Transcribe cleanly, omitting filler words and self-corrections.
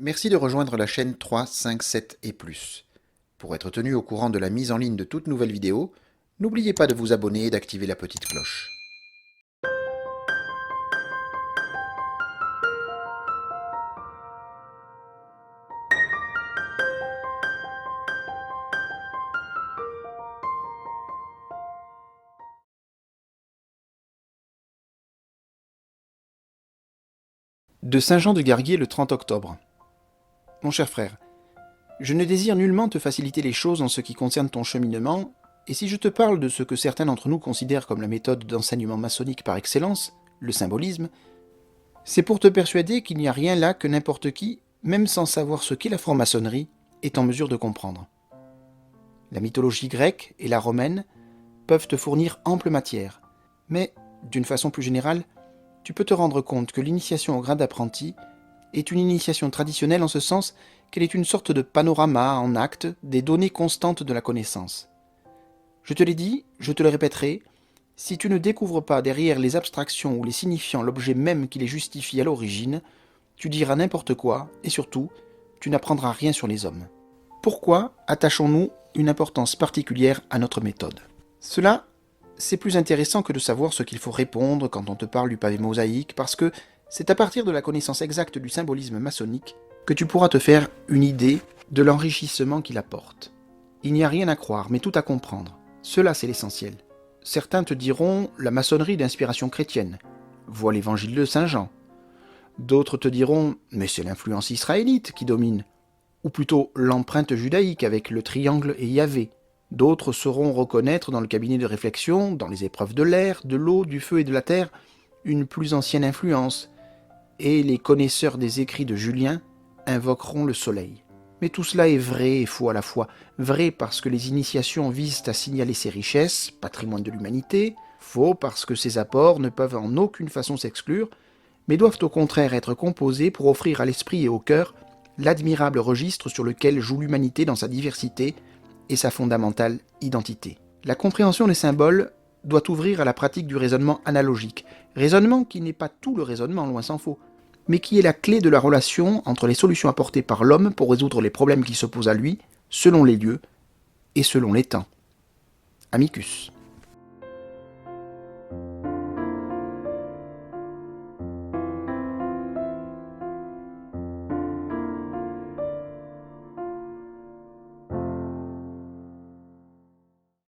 Merci de rejoindre la chaîne 3, 5, 7 et plus. Pour être tenu au courant de la mise en ligne de toutes nouvelles vidéos, n'oubliez pas de vous abonner et d'activer la petite cloche. De Saint-Jean de Garguier le 30 octobre. Mon cher frère, je ne désire nullement te faciliter les choses en ce qui concerne ton cheminement, et si je te parle de ce que certains d'entre nous considèrent comme la méthode d'enseignement maçonnique par excellence, le symbolisme, c'est pour te persuader qu'il n'y a rien là que n'importe qui, même sans savoir ce qu'est la franc-maçonnerie, est en mesure de comprendre. La mythologie grecque et la romaine peuvent te fournir ample matière, mais, d'une façon plus générale, tu peux te rendre compte que l'initiation au grade d'apprenti est une initiation traditionnelle en ce sens qu'elle est une sorte de panorama en acte des données constantes de la connaissance. Je te l'ai dit, je te le répéterai, si tu ne découvres pas derrière les abstractions ou les signifiants l'objet même qui les justifie à l'origine, tu diras n'importe quoi et surtout, tu n'apprendras rien sur les hommes. Pourquoi attachons-nous une importance particulière à notre méthode ? Cela, c'est plus intéressant que de savoir ce qu'il faut répondre quand on te parle du pavé mosaïque, parce que c'est à partir de la connaissance exacte du symbolisme maçonnique que tu pourras te faire une idée de l'enrichissement qu'il apporte. Il n'y a rien à croire, mais tout à comprendre. Cela, c'est l'essentiel. Certains te diront la maçonnerie d'inspiration chrétienne. Vois l'évangile de Saint Jean. D'autres te diront mais c'est l'influence israélite qui domine, ou plutôt l'empreinte judaïque avec le triangle et Yahvé. D'autres sauront reconnaître dans le cabinet de réflexion, dans les épreuves de l'air, de l'eau, du feu et de la terre, une plus ancienne influence, et les connaisseurs des écrits de Julien invoqueront le soleil. Mais tout cela est vrai et faux à la fois. Vrai parce que les initiations visent à signaler ses richesses, patrimoine de l'humanité, faux parce que ces apports ne peuvent en aucune façon s'exclure, mais doivent au contraire être composés pour offrir à l'esprit et au cœur l'admirable registre sur lequel joue l'humanité dans sa diversité et sa fondamentale identité. La compréhension des symboles doit ouvrir à la pratique du raisonnement analogique, raisonnement qui n'est pas tout le raisonnement, loin s'en faut, mais qui est la clé de la relation entre les solutions apportées par l'homme pour résoudre les problèmes qui se posent à lui, selon les lieux et selon les temps. Amicus.